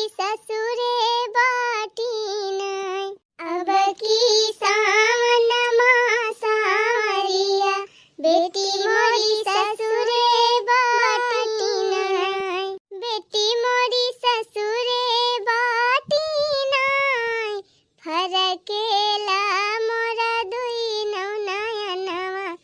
ससुरे बाटी नाय, अब की सावन सावरिया बेटी मोरी ससुरे बाटी नाय, बेटी मोरी ससुरे बाटी नाय, फरकेला मोरा दुई नयनवा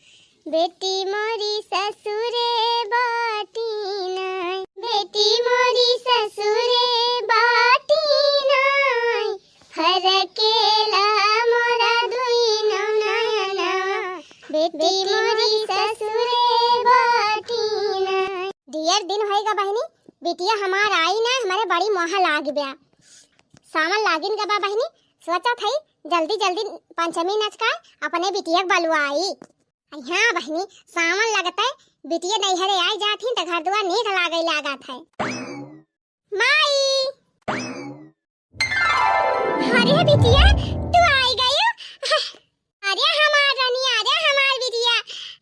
बेटी मोरी ससुरे बाटी नाय, बेटी मोरी ससुरे बाटी नाय, फरकेला मोरा दुई नयनवा बेटी मोरी ससुरे बाटी नाय। डियर दिन होएगा बहनी, बिटिया हमार आई ना, हमारे बड़ी मोह लाग गया। सावन लागिन गबा बहनी, सोचा थई जल्दी जल्दी पंचमी नचका अपने बिटिया बलुआ आई। हाँ बहनी, सावन लगता है, बिटिया नैहरे आई जाती तो घर दुआर नीक लागे लागत है। माई, अरे बिटिया तू आई गई? अरे हमार रानी, अरे हमार बिटिया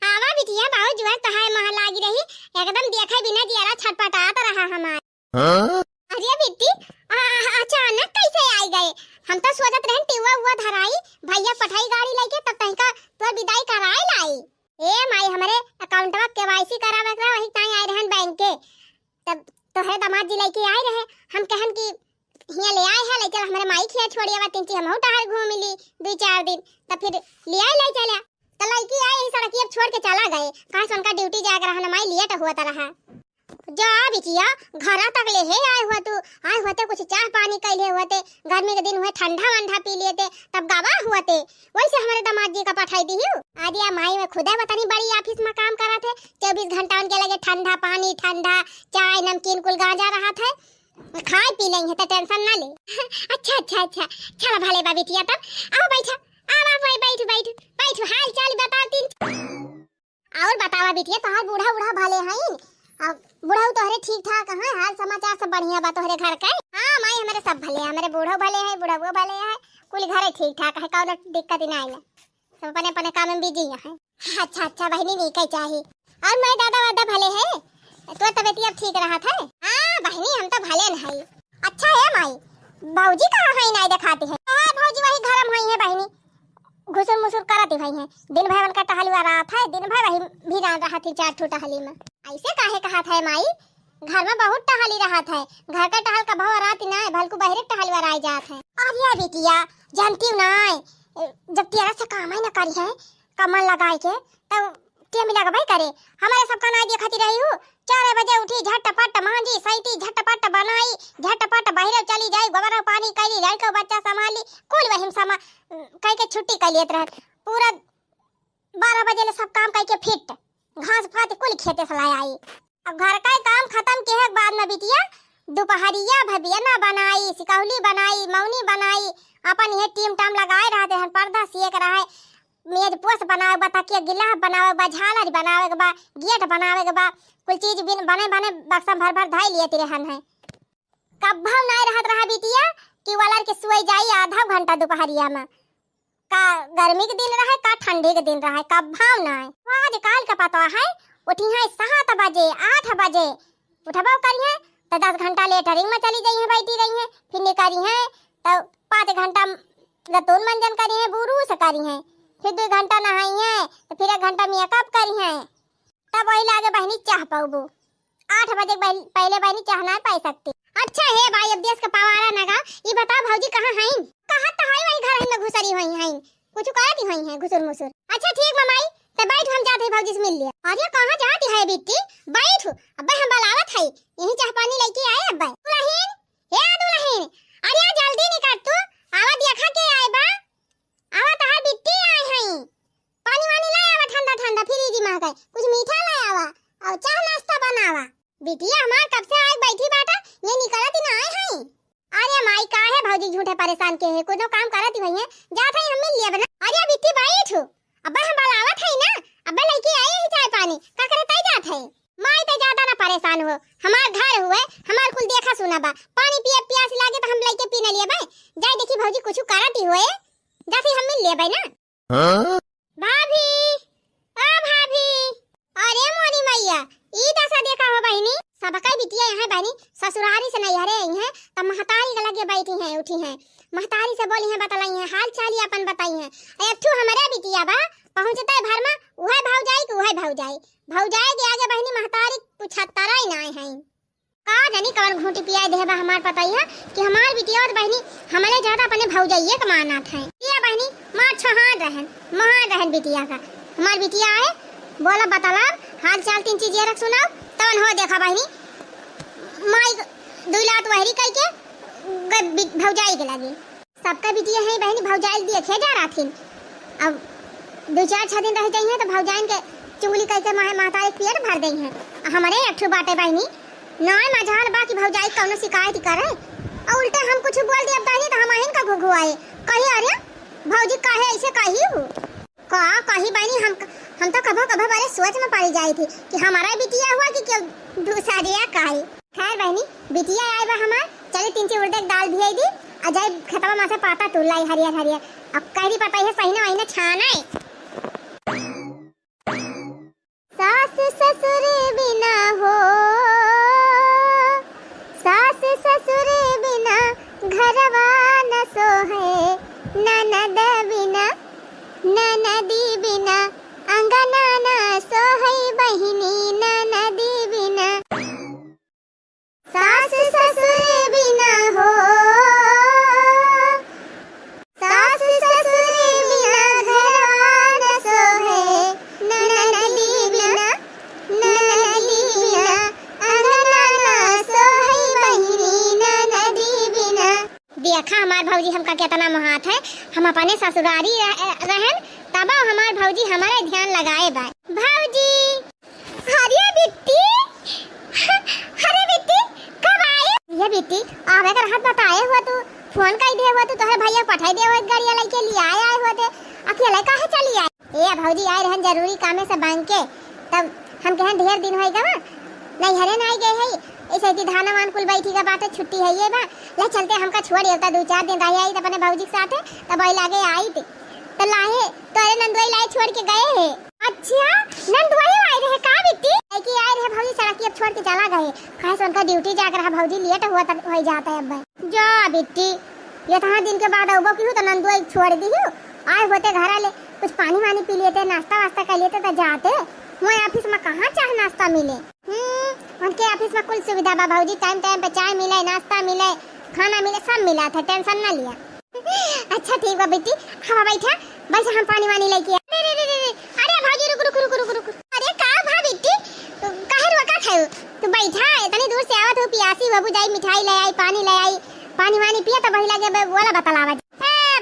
आवा बिटिया, बहुत जुआ तहार मह लागी रही, एकदम देखे बिना जियारा छटपटात रहा हमार। अरे बिट्टी अचानक कैसे आई गए? हम तो सोचत रहन टिवा हुआ धराई, भैया पठाई गाड़ी लेके तब तहका तोर विदाई कराए लाई। ए माई, हमारे अकाउंटवा केवाईसी करावे करा, वही ताई आए रहन बैंक के, तब तोहरे दामाद जी लेके आए रहे। हम कहन कि हिया ले आए है, ले चल हमारे माई खिया छोड़िया बातिन ची, हमहु टहर घूम मिली 2-4 दिन, तब फिर ले आए ले चला। त लड़की आई ही सड़की अब छोड़ के चला गए, कहां से उनका ड्यूटी जाग रहा ना, माई लेट हुआ रहा। जा बिटिया घर तक ले है आए हुआ, तू आए हुआ कुछ चाय पानी कैले हुआ थे, गर्मी के दिन हुए ठंडा वंडा पी लिए थे, तब गवा हुआ थे, वैसे हमारे दामाद जी का पठाई दी हूँ। आदिया माई में खुदा बतानी बड़ी ऑफिस में काम करा थे, 24 घंटा उनके लगे ठंडा पानी, ठंडा चाय, नमकीन कुल गांजा रहा था, खाए पी लेंगे तो टेंशन ना ले। अच्छा अच्छा अच्छा, चलो भले बा बिटिया, तब आओ बैठा, आओ बैठ बैठ बैठ, हाल चाल बताती। और बतावा बिटिया, तोहार बूढ़ा बूढ़ा भले हैं? अब बूढ़ा तोहरे ठीक ठाक है? हाल समाचार सब बढ़िया बा तोहरे घर के? हाँ माई, हमारे सब भले हैं, हमारे बूढ़ो भले हैं, बुढ़ाओ भले हैं, कुल घरे ठीक ठाक है, कौनो दिक्कत नहीं आई, सब अपने अपने काम में बिजी है। अच्छा अच्छा बहनी, नहीं कह चाहिए। और मैं दादा वादा भले है, तो तबियत अब ठीक रहा था? हाँ बहनी, हम तो भले नहीं। अच्छा है माई, भौजी कहाँ है? नहीं दिखाते हैं। भौजी वही घर में है बहनी, घुसुर मुसुर करती भाई है, दिन भर उनका टहलुआ रहा था, दिन भर वही भिरान रहा थी 4 टहली में। ऐसे काहे कहा था माई? घर में बहुत टहली रहा था, घर का टहल का भाव रात ना है, भलकु बहरे टहलुआ रह जात है। अरे बिटिया जानती ना, जब तेरा से काम ही ना करी है कमल लगाए के, तब टे मिला भाई करे, हमारे सबका ना देखती रही हूँ। 4 बजे उठी, झटपट मांजी सैती, झटपट बनाई, झटपट बहरे चली जाई, गोबर पानी कैली, लड़का बच्चा संभाली, कुल वही समा कह के छुट्टी कर लियत रह, पूरा 12 बजे ले सब काम करके फिट, घास फात कुल खेते सलाय आई। अब घर का काम खत्म के है बाद में बिटिया दोपहरिया भबियना बनाई, सिकौली बनाई, मौनी बनाई, अपन ये टीम टाम लगाए रहते हैं, पर्दा सिए के रहे, मेज पोस बनावे बा, तकिया गिलाफ बनावे बा, झालर बनावे के बा, गेट बनावे के बा, कुल चीज बिन बने बने बक्सा भर भर धाई लिए रहन है। कब्बा नहीं रहत रहा बिटिया कि वाला के सोई जाई आधा घंटा दोपहरिया में, का गर्मी के दिन रहे का ठंडी के दिन रहे, कब्बा नहीं। आज काल का पता है उठी है 7 बजे 8 बजे उठबा करी है, तो 10 घंटा लेटरिंग में चली गई है, बैठी रही है, फिर निकली है, तो 5 घंटा रतून मंजन करी है, बुरूस करी है, फिर 2 घंटा नहाई है, तो फिर 1 घंटा मेकअप करी है, तब वही लागे बहनी चाह पाऊबू। 8 बजे पहले बहनी चाह ना पाई सकती। अच्छा है भाई, अब देश का पवारा नगा, ये बताओ भौजी कहाँ हैं? कहाँ तो है वही घर में घुसरी हुई हैं, कुछ करती हुई हैं घुसुर मुसुर। अच्छा ठीक ममाई, तो बैठ, हम जाते हैं भौजी से मिल लिया। अरे कहाँ जाती है बिट्टी? बैठ, अब्बा हम बुलावत है, यही चाह पानी लेके आए। अब्बा दुल्हन, हे दुल्हन, अरे जल्दी निकल तू, आवा देखा के आए बा, आवा तहार बिट्टी आए हैं, पानी वानी ले आवा, ठंडा ठंडा फ्रिज में है, कुछ मीठा ले आवा और चाह नाश्ता बनावा। बिटिया हमार कब से आए बैठी बाटा, ये निकलत ही ना आए हैं। अरे माई का है भौजी झूठे परेशान के है, कुछ काम करत ही भई है, जात है हम मिल लिया बना। अरे बिट्टी बैठ, अब्बा हम बुलावत है ना, अब्बा लेके आए ही चाय पानी, का करे तई जात है। माई तो ज्यादा ना परेशान हो, हमार घर हुए, हमार कुल देखा सुना बा, पानी पिए प्यास लागे तो हम लेके पीने लिए भाई, जाए देखी भौजी कुछ करत ही होए, जाते हम मिल लिए भाई ना। भाभी, ओ भाभी, अरे मोनी मैया ई दशा देखा हो बहनी, सबका बिटिया यहाँ बहनी ससुरारी से नहीं हरे हैं तब महतारी के लगे बैठी हैं उठी हैं महतारी से बोली हैं बतलाई हैं हाल चाल ही अपन बताई हैं एकठू हमारे बिटिया बा पहुंचते घर में उहे भौजाई के आगे बहनी महतारी पूछता रही ना है का जानी कौन घूंटी पिया देबा हमार पता ही है कि हमार बिटिया और बहनी हमारे ज्यादा अपने भौजाइये का माना था ये बहनी मां छहान रहन बिटिया का हमार बिटिया है बोला बतला हाल चाल तीन चीज रख सुनाओ तवन हो देखा बहनी माई दुलात वहरी कह के भौजाई के लगी सबका बिटिया है बहनी भौजाई देखे जा रहा थी अब 2-4 दिन रह जाइए तो भौजाइन के चुंगली कह के माता एक पेट भर दई है हमारे एकठू बाटे बहनी नाय मजाल बा कि भौजाई कौनो शिकायत करे और उल्टा हम कुछ बोल दिया बहनी तो हम आहिन का घुघुआए कही अरे भौजी काहे ऐसे कही हो का कही बहनी हम तो कभो बड़े सोच में पड़ जाई थी कि हमारा बिटिया हुआ कि क्यों दूसरिया काहे खैर बहनी बिटिया आए बा हमार चले 3 उड़द दाल भिजाई दी अजय खतवा माथे पाता तुलाई हरियर अब कहरी पता है सही ना वही ना छाना है सास ससुर बिना हो सास ससुर बिना घरवा न सोहे ननद बिना ननदी बिना अंगना न सोहे बहिनी ननदी बिना सास ससुर बिना हो सास ससुर बिना घरवा न सोहे ननदी बिना अंगना न सोहे बहिनी ननदी बिना देखा हमार भौजी हमका कितना महात है हम अपने ससुरारी रहन तब हमार भौजी हमारे ध्यान लगाए बा भौजी हरिया बिट्टी अरे बिट्टी कब आई ये बिट्टी आवे कर हाथ बताए हुआ तू फोन कर दे हुआ तू तोहरे भैया पठाई दे हुआ गाड़ी लेके लिए आए हुए थे अकेले काहे चली आई ए भौजी आए रहन जरूरी काम से बैंक के तब हम कहन ढेर दिन होई गवा नहीं हरे नहीं गए है ऐसे कि धाना मान कुल बैठी का बात छुट्टी है ये बा ले चलते हमका छोड़ देता 2-4 दिन रह आई अपने भौजी के साथ तब आई लागे आई थी तो लाए तोरे नंदुई लाए छोड़ के गए है अच्छा नंदुई आए रहे का बिट्टी कि आए रहे भौजी सड़क अब छोड़ के चला गए खास उनका ड्यूटी जाकर रहा भौजी लेट हुआ तक हो जाता है अब जा बिट्टी ये तो दिन के बाद अबो की तो नंदुई छोड़ दी हूं आए होते घर आले कुछ पानी वानी पी लेते नाश्ता वास्ता कर लेते तो जाते मोए ऑफिस में कहां चाह नाश्ता मिले उनके ऑफिस में कुल सुविधा बा भौजी टाइम पे चाय मिले नाश्ता मिले खाना मिले सब मिला था टेंशन ना लिया अच्छा ठीक बा बेटी हवा बैठा बस हम पानी वानी लेके अरे भौजी रुक अरे का भा बेटी काहे रोका थे तू बैठा इतनी दूर से आवत हो पियासी बाबू जाई मिठाई ले आई पानी वानी पिया तो बहिला के बोला बतलावा ए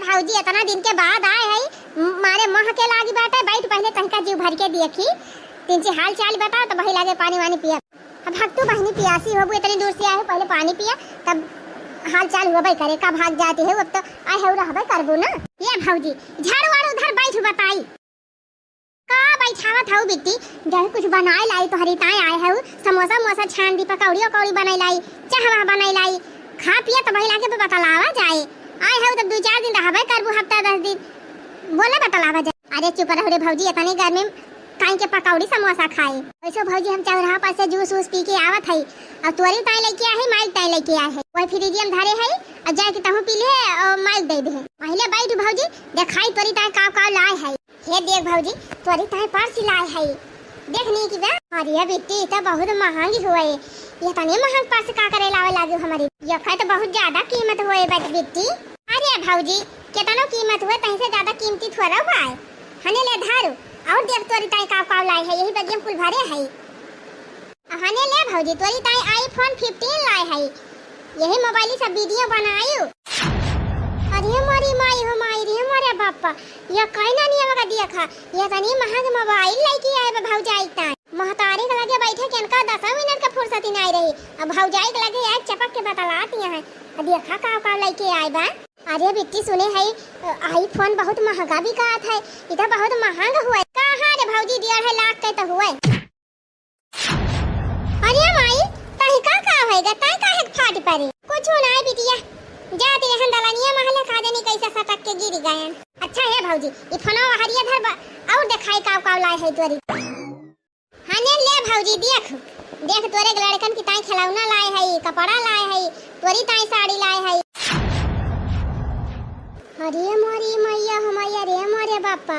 भौजी इतना दिन के बाद आए है मारे मोह के लागी बाटे बैठ पहले तनका जीव भर के देखी तीन से हाल चाल बता तो बहिला के पानी वानी पिया अब भाग तू बहनी पियासी हो इतनी दूर से आए पहले पानी पिया तब हाल चाल हुआ भाई करे का भाग जाते है अब तो आए है रहबे करबो ना ये भौजी झाड़ू वाड़ू उधर बैठ बताई का बैठावत हऊ बिट्टी जब कुछ बनाए लाई तो हरिताए आए है समोसा छान दी पकौड़ी बनाई लाई चाहवा बनाई लाई खा पिया तो बहिला के बतलावा जाए आए है तब 2-4 दिन रहबे करबो हफ्ता 10 दिन बोले बतलावा जाए अरे चुप रहो रे भौजी इतनी गर्मी में काई के पकौड़ी समोसा खाए वैसे भौजी हम चौराहा पर से जूस पी के आवत है और तोरी ताई लेके आए माइक ताई लेके आए है वही फ्रिजियम धरे है और जाए के तहु पी ले और माइक दे दे पहले बैठ भौजी देखाई तोरी ताई का लाए है ये देख भौजी तोरी ताई पर्स लाए है देखनी की बा अरे बेटी तो बहुत महंगी हुए ये तने महंग पर्स का करे लावे लागे हमारी ये खाए तो बहुत ज्यादा कीमत हुए बेटी अरे भौजी कितना कीमत हुए तहीं से ज्यादा कीमती थोड़ा भाई हने ले धारू और देख तोरी ताई का लाई है यही बगियम कुल भरे है हने ले भौजी तोरी ताई आईफोन 15 लाई है यही मोबाइल से वीडियो बनायो अरे मारी माई हो माई रे मारे बापा ये कहना नहीं मगा देखा ये तनी महंग मोबाइल लेके आए बा भौजाई ताई महतारी के लगे बैठे केनका 10 मिनट का फुर्सत नहीं रही अब भौजाई के लगे एक चपक के बतलाती है देखा का लेके आए बा अरे बिट्टी सुने है आईफोन बहुत महंगा भी का है इधर बहुत महंगा हुआ कहां रे भौजी 1.5 लाख के तो हुआ अरे माई तही का होएगा तई काहे फाट पड़ी कुछ ना है बिटिया जाती रहन दलानिया महल खा देनी कैसे सटक के गिर गए अच्छा है भौजी ई फोनो हरिया धर और दिखाई का लाए है तोरी अने ले भौजी देख देख तोरे लड़कन की ताई खिलौना लाए है, कपड़ा लाए है, तोरी ताई साड़ी लाए है। अरे मोरी मैया हमैया रे मोरे बापा,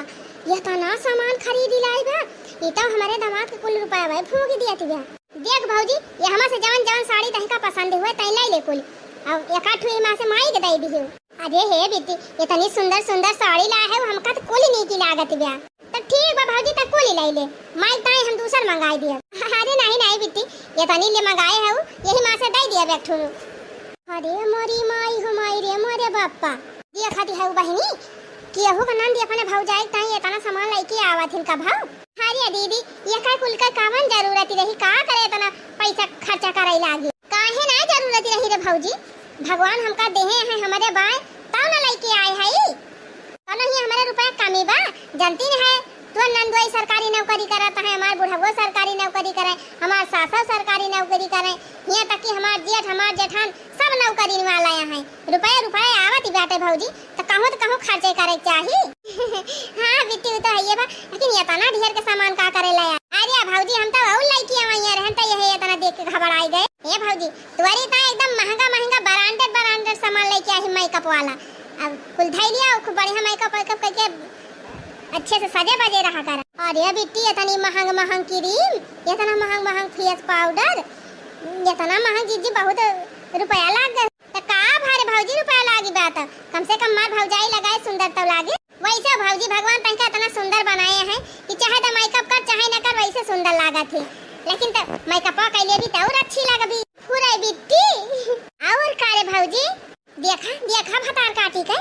ये तना सामान खरीदी लाई बा, ये तो हमारे दामाद के कुल रुपया भाई फूंक दिया तिया। देख भौजी ये हमरा से जवन जवन साड़ी तही का पसंद हुए तई लाई ले कुल, अब एक आठ हुई मां से माई के दई दी। अरे हे बेटी इतनी सुंदर सुंदर साड़ी लाए है, हमका तो कुल नहीं की लागत बिया। तो ठीक बा भौजी तक कुल लाई ले, माई ताई हम दूसर मंगाई दिया। अरे नहीं नहीं बेटी ये तनी ले मंगाए है, यही मां से दई दिया बैठो। अरे मोरी माई हमाई रे मोरे बापा, ये खाती है बहनी कि यहू का नाम दिया अपने भौजाई ताई इतना सामान लेके आवत हिन का भाव। अरे दीदी ये का कुल का कावन जरूरत रही, का करे इतना पैसा खर्चा करे लागी, काहे ना जरूरत रही रे भौजी, भगवान हमका देहे है हमारे बाय तब ना लेके आए है, तो नहीं हमारे रुपया कमी बा। जानती है तो नंदोई सरकारी नौकरी करता है, हमार बुढ़ावो सरकारी नौकरी करे, हमार सासा सरकारी नौकरी करे, यहाँ तक कि हमार जेठ हमार जेठान सब नौकरी वाला है। रुपया रुपया आवत बाटे भौजी, तो कहूँ खर्चे करे चाहिए। हाँ बेटी तो है ये बा, लेकिन ये तना ढेर के सामान का करे लाया। अरे भौजी हम तो और लड़की आवैया रहन त यही इतना देख के घबराई गए। ए भौजी तुम्हारी ता एकदम महंगा ब्रांडेड सामान लेके आई मेकअप वाला, अब कुल धई लिया खूब बढ़िया मेकअप करके अच्छे से सजे बजे रहा कर। अरे बेटी इतनी महंग क्रीम, इतना महंग फेस पाउडर, इतना महंग चीज बहुत रुपया लाग गए। तो का भारे भौजी रुपया लागी बात, कम से कम मार भौजाई लगाए सुंदर तो लागे। वैसे भौजी भगवान तनका इतना सुंदर बनाए हैं कि चाहे तो मेकअप कर चाहे न कर वैसे सुंदर लागत है, लेकिन तो मेकअप कैले भी तो और अच्छी लगबी पूरा बेटी। और कारे भौजी देखा भतार काटी के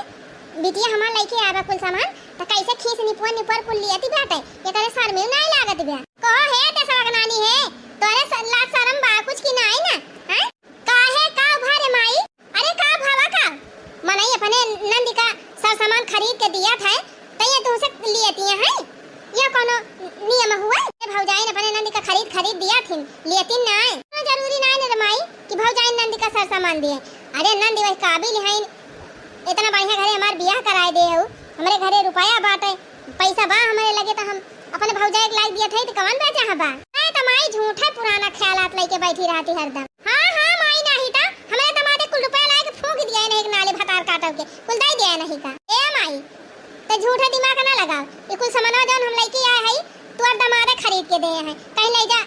बिटिया हमार लेके आवा कुल सामान, तो कैसे खींच निपर कुल लियाती बाटे, ये तेरे सर में नहीं लागत बे। कहो है ते सब नानी है तोरे लाज शरम बा कुछ की नहीं ना, हैं काहे का भारे माई। अरे का भावा का मनई अपने नंदी का सब सामान खरीद के दिया था, तो ये तुमसे लियाती है, ये कोनो नियम हुआ। भौजाई ने अपने नंदी का खरीद दिया थी, लियाती नहीं जरूरी नहीं रे माई कि भौजाई नंदी का सब सामान दिए। अरे नंदी वही काबिल है, इतना बढ़िया घरे हमार ब्याह कराए दे हो, हमारे घरे रुपया बाटे पैसा बा हमारे लगे, तो हम अपने भौजाई के लायक दिया थे तो कौन बेचा है बा। मैं तो माई झूठे पुराना ख्यालात लेके बैठी रहती हरदम। हाँ माई नहीं था हमारे दमादे कुल रुपया लाके फूंक दिया नहीं, एक नाले भतार काटब के कुल दे दिया नहीं का। ए माई तो झूठे दिमाग ना लगाओ, ये कुल सामान जौन हम लेके आए है तोर दमादे खरीद के दे हैं, कहीं ले जा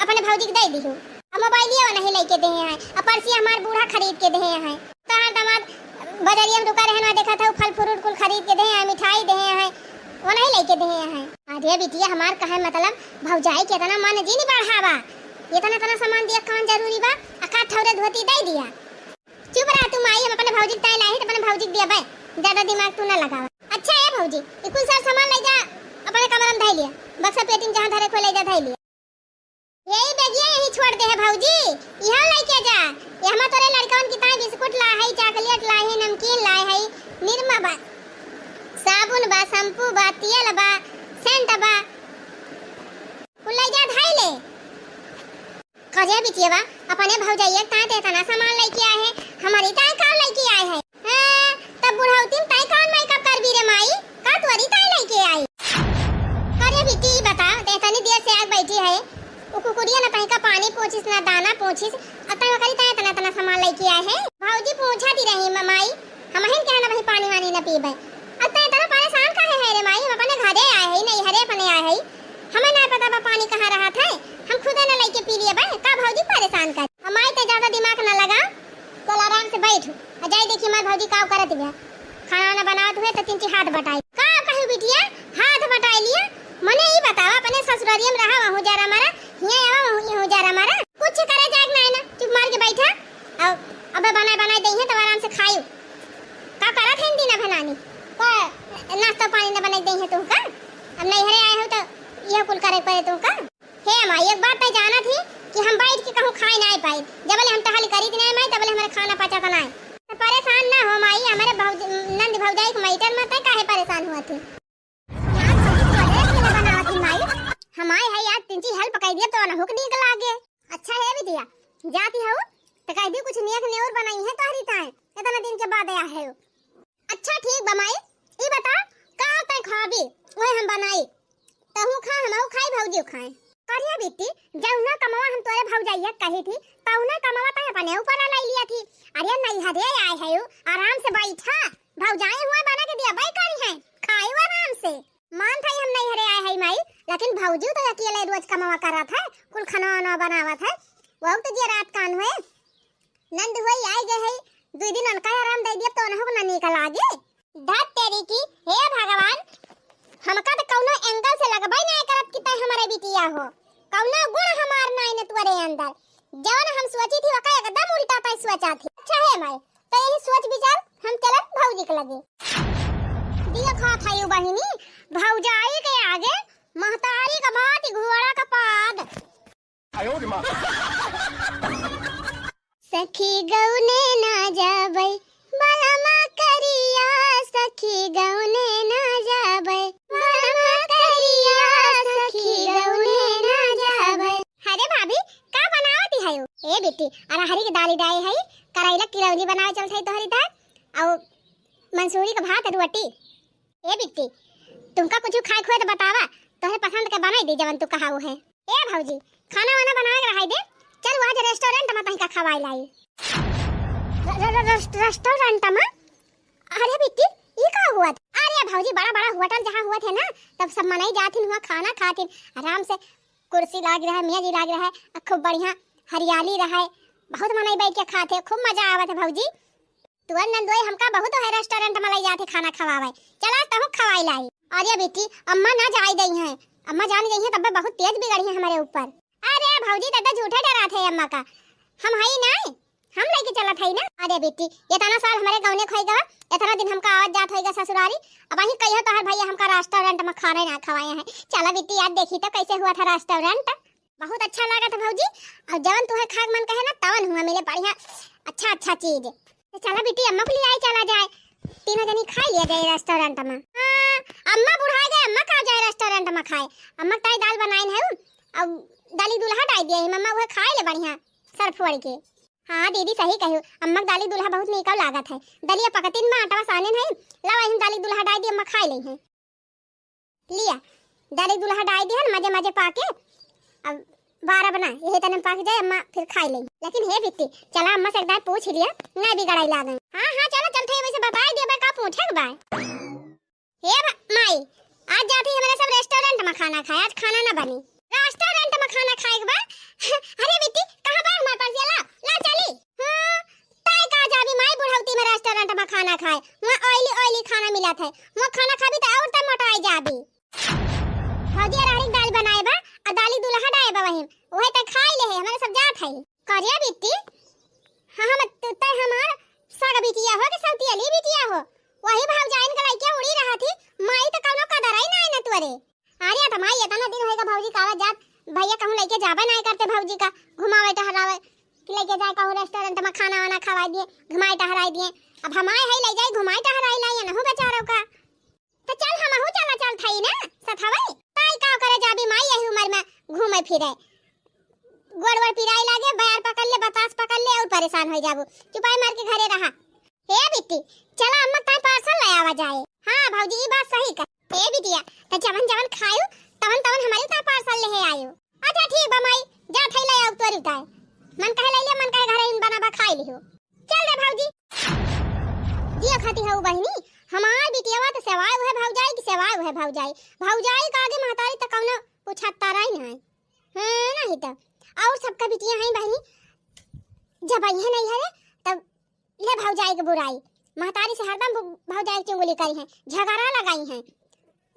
अपने भौजी के दे दियो। अब मोबाइल ये नहीं लेके दे हैं, अब पर्ची हमार बूढ़ा खरीद के दे हैं, तहार दमाद बजरिया में रुका रहना देखा था फल फ्रूट कुल खरीद के दे हैं, मिठाई दे हैं, वो नहीं लेके दे हैं। अरे बिटिया हमार कहे मतलब भौजाई के इतना मन जी नहीं बढ़ावा, इतना सामान दिया कौन जरूरी बा, अका थोड़े धोती दे दिया। चुप रहा तू माई, हम अपने भौजी के ताई लाई तो अपने भौजी के दिया बे, ज्यादा दिमाग तू ना लगावा। अच्छा है भौजी ये कुल सब सामान ले जा अपने कमरे में धई लिया, बक्सा पेटी में जहां धरे को ले जा धई लिया। यही बेगिया यही छोड़ दे है भौजी, यहां लेके जा। ये हम तोरे लड़कन की ताई बिस्कुट ला है, चॉकलेट ला है, नमकीन ला है, निरमा बा, साबुन बा, शैम्पू बा, तेल बा, सेंट बा, कुल ले जा धई ले। कजे बिटिया बा अपने भौजाई ताई ते तना सामान लेके आए है, हमारी ताई का लेके आए है। हां तब बुढ़ाउती ताई कौन मेकअप कर भी रे माई, का तोरी ताई लेके आई। अरे बिटी बता ते तनी देर से आग बैठी है, कुकुरिया ना ताई का पानी पोछिस ना दाना पोछिस, अतई वकरी ताई तना सामान लेके आए है। भौजी पूछा दी रही माई हम हिन के ना भाई पानी वानी ना पीबे, अतई तना परेशान काहे है रे माई, हम अपने घरे आए है नहीं हरे अपने आए है, हमें ना पता बा पानी कहां रहा था, हम खुद ना लेके पी लिए बा, का भौजी परेशान कर। हमाई ते ज्यादा दिमाग ना लगा, चल आराम से बैठ जाई देखी माई भौजी का करत बिया, खाना ना बनावत हुए तो तीन हाथ बटाई का कहि बिटिया हाथ बटाई लिया। मने ई बतावा अपने ससुरारिया में रहा वहु जरा मारा हिया आवा वहु जरा मारा, कुछ करे जाग नहीं ना चुप मार के बैठा, अब बनाए दई है तो आराम से खाइयो। का करत है दिन बनानी का नाश्ता पानी ना बनाई दई है तू का, अब नहीं हरे आए हो तो ये कुल करे पड़े तू का। हे माई एक बात तो जाना थी कि हम बैठ के कहूं खाए नहीं पाई, जबले हम टहल करी नहीं माई तबले हमारे खाना पचा बनाए, तो परेशान ना हो माई, हमारे नंद भौजाई के मैटर में तो काहे परेशान हुआ थी। हमारे है यार तिंची हेल्प कर दिया तो ना हुक नीक लागे। अच्छा है बिटिया जाती हो तो कह दी कुछ नेक नेवर बनाई है तोहरी ताए, इतना दिन के बाद आया है। अच्छा ठीक बमाई ई बता का तय खाबी ओए हम बनाई तहु खा हमहु खाई भौजी खाए, का करिया बेटी जौना कमावा हम तोरे भौजाइया कही थी तौना कमावा तहे अपने ऊपर लाई लिया थी। अरे नहीं हरे आए है यू आराम से बैठा भौजाई हुए बना के दिया बाई करी है खाई आराम से मान था हम नहीं हरे आए है माई लेकिन भौजी तो अकेले रोज कमावा कर रहा था कुल खाना वाना बनावा था वो तो जे रात कान हुए नंद हुए आई गए है 2 दिन उनका आराम दे दिया तो उन्हों ना निकल आगे धत तेरी की हे भगवान हमका तो कौनो एंगल से लगबाई नहीं करत कि तय हमारे बिटिया हो कौनो गुण हमार नहीं ने तुरे अंदर जवन हम सोची थी वका एकदम उल्टा पे सोचा थी। अच्छा है मैं तो यही सोच विचार हम चलत भौजी के लगे दिया खा थाई बहिनी भौजाई के आगे महतारी का बात घोड़ा का पाद आयो रे मां सखी गौने ना जाबई बलमा करिया सखी गौने ना जाबई बलमा करिया सखी गौने ना जाबई। अरे भाभी का बनावती है ए बेटी अरे हरी की दाली डाई है करैला किरौली बनावे चलत है तोहरी दाल और मंसूरी का भात रोटी। ए बेटी तुमका कुछ खाए खोए तो बतावा तोहरे पसंद के बनाई दे जवन तू कहा है। ए भौजी खाना वाना बना के रखाई दे चल वहां रेस्टोरेंट में तही का खवाई लाई रेस्टोरेंट में। अरे बेटी ये का हुआ था? अरे भौजी बड़ा बड़ा होटल जहाँ हुआ थे ना तब सब मनाई जाती हुआ खाना खाती आराम से कुर्सी लाग रहा है मेज लाग रहा है खूब बढ़िया हरियाली रहा है बहुत मनाई बैठ के खाते खूब मजा आवत है भौजी। तुअर नंदोई हमका बहुत है रेस्टोरेंट में लाई जाते खाना खवावे चला तब खवाई लाई। अरे बेटी अम्मा ना जाई गई हैं अम्मा जान गई हैं तब बहुत तेज बिगड़ी है हमारे ऊपर। अरे भौजी दादा झूठे डरा थे अम्मा का हम है नहीं हम लेके चला था ना। अरे बेटी इतना साल हमारे गाँव ने खोई गवा इतना दिन हमका आवाज जात होगा ससुरारी अब वही कहियो तो हर भैया हमका रेस्टोरेंट में खाने ना खवाए हैं। चला बेटी याद देखी तो कैसे हुआ था रेस्टोरेंट बहुत अच्छा लगा था भौजी और जवन तुम्हें खाग मन कहे ना तवन हुआ मिले बढ़िया अच्छा अच्छा चीज। तो चला बेटी अम्मा को ले आई चला जाए तीनों जनी खा लिया जाए रेस्टोरेंट में। अम्मा बुढ़ा गए अम्मा खा जाए रेस्टोरेंट में खाए अम्मा ताई दाल बनाई है अब दाली दूल्हा डाल दिया है मम्मा वो खाए ले बढ़िया सर्फ वड़ के। हाँ दीदी सही कहो अम्मा दाली दूल्हा बहुत निकल लागत है दलिया पकतिन में आटा साने नहीं लावा हम दाली दूल्हा डाल दी अम्मा खाए ले हैं लिया दाली दूल्हा डाल दिया मजे मजे पाके अब 12 बना यही तने पाक जाए अम्मा फिर खाए ले। लेकिन हे बिट्टी चला अम्मा से एक बार पूछ लिया नहीं बिगड़ाई लागे। हाँ हाँ चलो चलते वैसे बता दिया मैं का पूछे के बाय। हे माई आज जाती है मेरे सब रेस्टोरेंट में खाना खाए आज खाना ना बनी रेस्टोरेंट में खाना खाए के बाद अरे बेटी कहां बा हमारे पास ला ला चली। हां ताई का जाबी माई बुढ़ौती में रेस्टोरेंट में खाना खाए वहां ऑयली खाना मिला था वहां खाना खाबी तो और त मोटाई जाबी। भौजी रानी दाल बनाए बा और दाली दूल्हा डाए बा वही ओहे त खाई ले हमारे सब जात है करिया बेटी। हां हम त हमार सग बिटिया हो के सौती अली बिटिया हो वही भौजाइन का लइका उड़ी रहा थी माई तो कौनो कदर ही नहीं न तुरे। अरे त माई इतना दिन होएगा भौजी कावा जात भैया कहूं लेके जाबे नहीं करते भौजी का घुमावे टहरावे कि लेके जाए कहूं रेस्टोरेंट में खाना वाना खवा दिए घुमाए टहराई दिए अब हमारे है ले जाए घुमाए टहराई लाई न हो बेचारो का तो चल हम हो चला चल थई ना सथावे ताई का करे जाबी माई यही उम्र में घूमे फिरे गोड़वर पिराई लागे बैर पकड़ ले बतास पकड़ ले और परेशान हो जाबू चुपाई मार के घरे रहा। हे बिट्टी चला अम्मा ताई पार्सल ले आवा जाए। हां भौजी ई बात सही कर हे बिटिया त जवन जवन खायो तवन तवन हमारे ता पार्सल ले आयो। अच्छा ठीक बा माई जा थई ले आउ तोरी ताई मन कहे ले मन कहे घरे इन बनाबा खाई लियो चल रे भौजी दिया खाती है बहिनी हमार बिटियावा तो सेवाय है भौजाई की सेवाय है भौजाई का आगे महतारी त कौनो पूछता रही नहीं हां नहीं त और सबका बिटिया है बहिनी जब आई नहीं है तब ले भौजाई के बुराई महतारी से हरदम भौजाई चुगली करी है झगड़ा लगाई है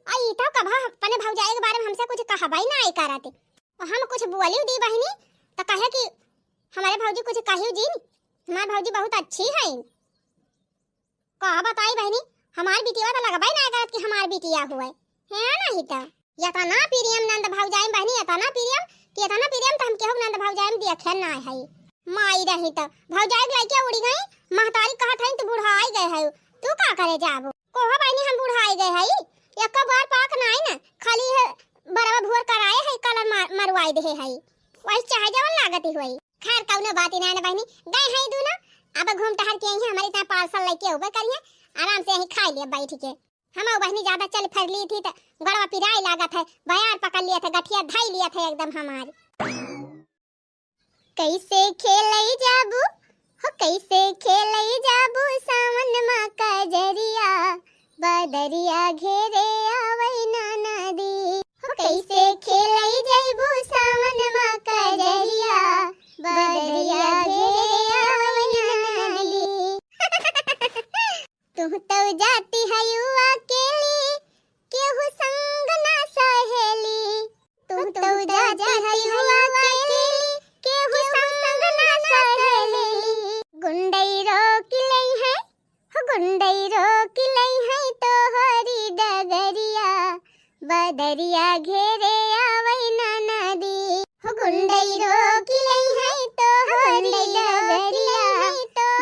आई तो कभा अपने भौजाई के बारे में हमसे कुछ कहबाई ना आई कराते और हम कुछ बोली दी बहिनी तो कहे कि हमारे भौजी कुछ कहियो जी हमारी भौजी बहुत अच्छी है कहा बताई बहिनी हमारी बिटिया तो लगबाई ना करत कि हमारी बिटिया हुए है नहीं तो यतना प्रियम नंद भौजाई बहिनी यतना प्रियम तो हम केहू नंद भौजाई देखे ना है माई रही तो भौजाई के लइके उड़ी गई महतारी कहत है तो बूढ़ा आई गए है तू का करे जाबो कोहा बहिनी हम बूढ़ा आई गए है एक बार पाक ना ना खाली है बराबर भोर कराए है कलर मरवाई दे है वही चाहे जवन लागत ही होई खैर कौनो बात ना बहिनी गए है दूना अब घूम टहल के यही हमारे ता पार्सल लेके उबे करिए आराम से यही खा लिया बैठ के हम बहनी ज्यादा चल फिर ली थी तो गड़वा पिराई लागत है, बयार पकड़ लिया था, गठिया धाई लिया था एकदम हमार। कैसे खेलई जाबू हो कैसे खेलई जाबू सावन माँ का जरिया, बदरिया घेरे आवई ना नदी हो कैसे खेलई जाबू सावन माँ का जरिया, बदरिया घेरे आवई ना नदी। तू तो जाती है अकेली केहू संग ना सहेली, तू तो जाती है अकेली केहू संग ना सहेली। गुंडई रोक लई है हो गुंडई रोक लई है तोहरी डगरिया, बदरिया घेरे आवई ना नदी हो गुंडई रोक लई है तोहरी डगरिया,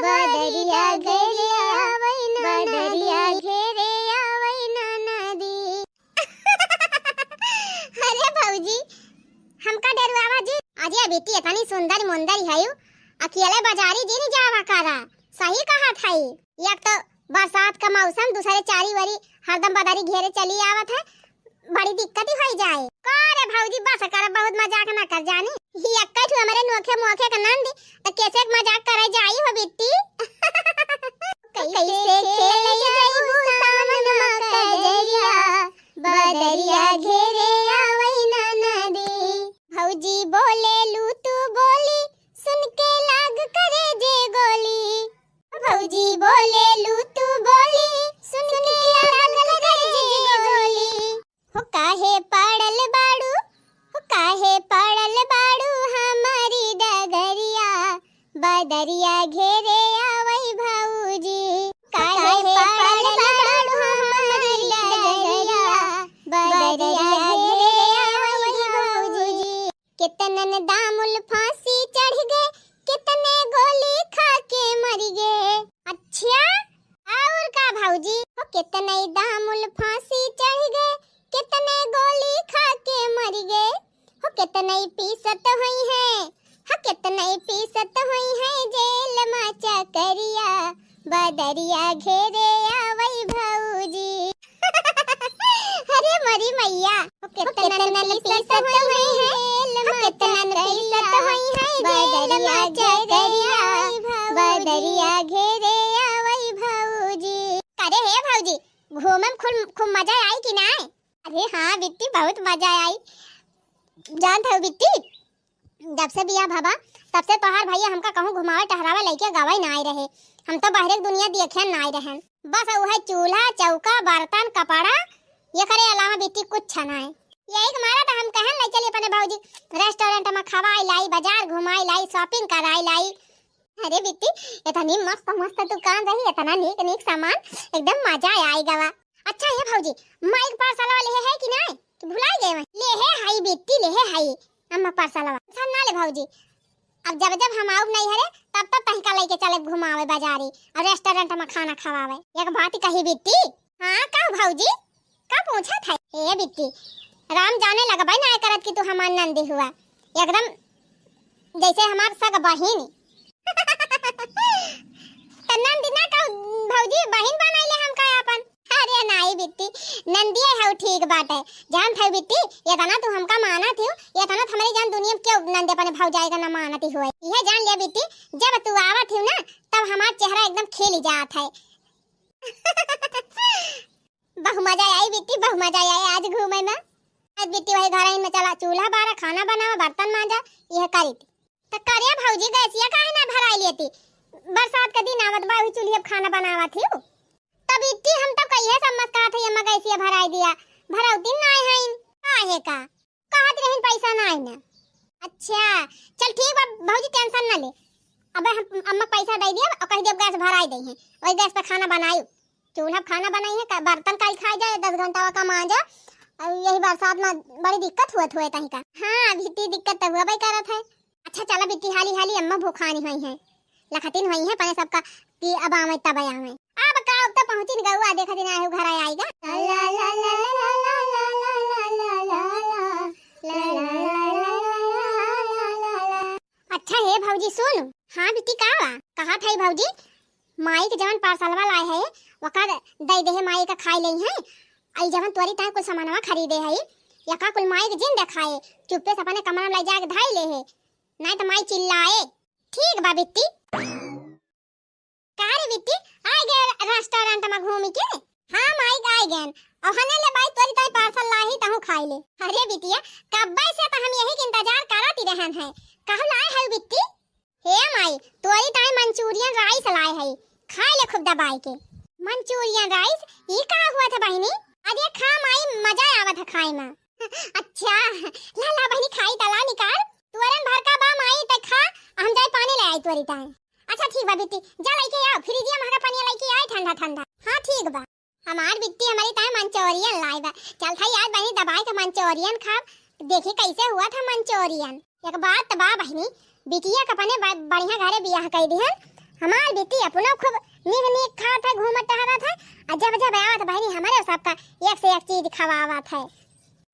बदरिया घेरे आवई ना बदरिया घेरे आवई ना नदी। अरे भौजी हमका डरवावा जी, अजय बेटी इतनी सुंदर मुंदर है यू, अकेले बाजारी जी नहीं जावा करा, सही कहा था। एक तो बरसात का मौसम, दूसरे चारी वरी हरदम बदारी घेरे चली आवत है, बड़ी दिक्कत ही हो जाए। करे भौजी बस कर, बहुत मजाक ना कर जानी, यक्का ठू हमारे नोखे मोखे का नंद तो कैसे मजाक करे जाई हो बेटी। कैसे खेले जाई सावन माँ का जरिया, बदरिया घेरे आवई ना नदी। भौजी बोले लू तू बोली सुन के लाग करे जे गोली, भौजी बोले लू तू बोली सुन के लाग करे जे गोली। हो काहे पड़ल बाड़ू हो काहे पड़ल बाड़ू हमारी डगरिया, बदरिया घेरे आवई भौजी, काहे पड़ल बाड़ू हमारी डगरिया, बदरिया घेरे आवई भौजी। कितनन दामुल फांसी चढ़ गए, कितने गोली खा के मर गए। अच्छा और का भौजी हो कितने दामुल फांसी चढ़ गए, कितने गोली खा के मर गए हो, कितने पीसत हुई है हो कितने पीसत हुई है जेल में चकरिया, बदरिया घेरे आवई भौजी। अरे मरी मैया हो कितने पीसत हुई है कितना पीसत हुई है बदरिया घेरे बदरिया घेरे आवई भौजी। करे हे भौजी घूमम खूब मजा आई कि ना? अरे हाँ बिट्टी बहुत मजा आई। जान था बिट्टी जब से बिया भाभा तब से तोहार भैया हमका कहूँ घुमावे टहरावे लेके गावे ना आए रहे, हम तो बाहर की दुनिया देखे ना आए रहे, बस वो है चूल्हा चौका बर्तन कपड़ा ये करे अलावा बिट्टी कुछ ना है। यही हमारा तो हम कहन ले चली अपने भौजी रेस्टोरेंट में खवाई लाई, बाजार घुमाई लाई, शॉपिंग कराई लाई। अरे बिट्टी इतनी मस्त मस्त दुकान रही, इतना नीक नीक सामान, एकदम मजा आएगा वा। अच्छा ये भौजी माइक पार्सल वाले है कि नहीं? तू भुला गए मैं ले है हाई बिट्टी ले है हाई अम्मा पार्सल वाला अच्छा ना ले भौजी। अब जब जब हम आउ नहीं हरे तब तब तहका लेके चले घुमावे बाजारी और रेस्टोरेंट में खाना खवावे। एक बात कही बिट्टी। हां का भौजी का पूछा था? ए बिट्टी राम जाने लगा भाई ना करत कि तू हमार नंदी हुआ एकदम जैसे हमार सग बहिन। नंदी ना का भौजी बहिन बनाइले हम का अपन। अरे नहीं बिट्टी नंदी है ठीक बात है। जान था बिट्टी ये तना तू हमका माना थी ये तना हमारी जान दुनिया में क्यों नंदे अपने भौजाई का ना मानती हुए। यह जान लिया बिट्टी जब तू आवा थी ना तब हमारा चेहरा एकदम खिल जात है। बहु मजा आई बिट्टी बहु मजा आई आज घूमे में। आज बिट्टी वही घर में चला चूल्हा बारा खाना बनावा बर्तन मांजा यह करी थी तो करिया भौजी गैसिया काहे ना भराई लेती। बरसात का दिन आवत बा वही चूल्हे पे खाना बनावा थी तब बिट्टी हम तो कहिए समझ का थे अम्मा गैसिया भराई दिया भराउती ना है काहे का कहत रहिन पैसा ना है ना। अच्छा चल ठीक बा भौजी टेंशन ना ले अब हम अम्मा पैसा दे दिया और कह देब गैस भराई दे है वही गैस पे खाना बनाई चूल्हा खाना बनाई है बर्तन का खा जाए 10 घंटा का मांजा और यही बरसात में बड़ी दिक्कत हुआ तहीं का। हाँ बिट्टी दिक्कत तो हुआ भाई करत है। अच्छा चला बिट्टी हाली हाली अम्मा भूखानी हुई है लखतिन हुई है पने सबका कि अब आवे तब आवे अब का अब तो पहुंची गौआ देखा दिन आए घर आएगा। ला ला ला ला ला ला ला ला ला। अच्छा हे भौजी सुन। हाँ बिट्टी का कहा था भौजी माई के जवन पार्सलवा लाए है वका दे दे है माई का खाई लई है। आई जवन तोरी ताई कुछ सामानवा खरीदे है यका कुल माई के जिन देखाए चुपे से अपने कमरा में ले जाके धाई ले है नहीं तो माई चिल्लाए। ठीक बा बिट्टी। का रे बिट्टी आ गए रेस्टोरेंट में घूमी के? हां माई आ गए और हने ले बाई तोरी ताई पार्सल लाही तहु खाई ले। अरे बिटिया कब्बे से तो हम यही के इंतजार करत ही रहन है। कहू लाए है बिट्टी? हे माई तोरी ताई मंचूरियन राइस लाए है खाई ले खूब दबाई के। मंचूरियन राइस ये का हुआ था बहनी? अरे खा माई मजा आवत है खाए में। अच्छा ला ला बहनी खाई तला निकाल तुरंत भर का बा माई त खा हम जाई पानी ले आई तोरी ताई। अच्छा ठीक बा बिट्टी जा लेके आओ फ्रिज में हमारा पानी लेके आई ठंडा ठंडा। हां ठीक बा। हमार बिट्टी हमारी ताई मंचूरियन लाई बा। चल था यार बहनी दबाई के मंचूरियन खा देखी कैसे हुआ था मंचूरियन। एक बात बा बहनी बिटिया का पने बढ़िया घरे बियाह कर दिहन। हमार बिट्टी अपनो खूब नीक नीक खात है घूमत टहरत है और जब जब आवत बहनी हमारे सबका एक से एक चीज खवावत है।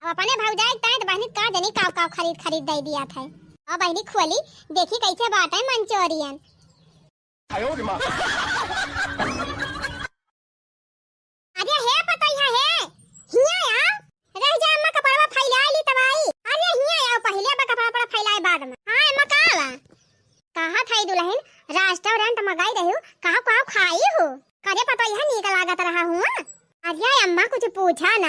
अब अपने भौजाई ताई तो बहनी का जनी काव काव खरीद दे दिया था। अब बहनी खोली देखी कैसे बात है मंचूरियन। आयो रे मां। अरे हे पतैया हे हिया आओ रह जा अम्मा कपड़वा फैला ली तबाई। अरे हिया आओ पहले बा कपड़ा फैलाए बाद में। हां अम्मा कावा कहा थाई दुल्हन रेस्टोरेंट में गई रही कहा कहा खाई हो? करे पतैया नीक लागत रहा हुआ। अरे अम्मा कुछ पूछा ना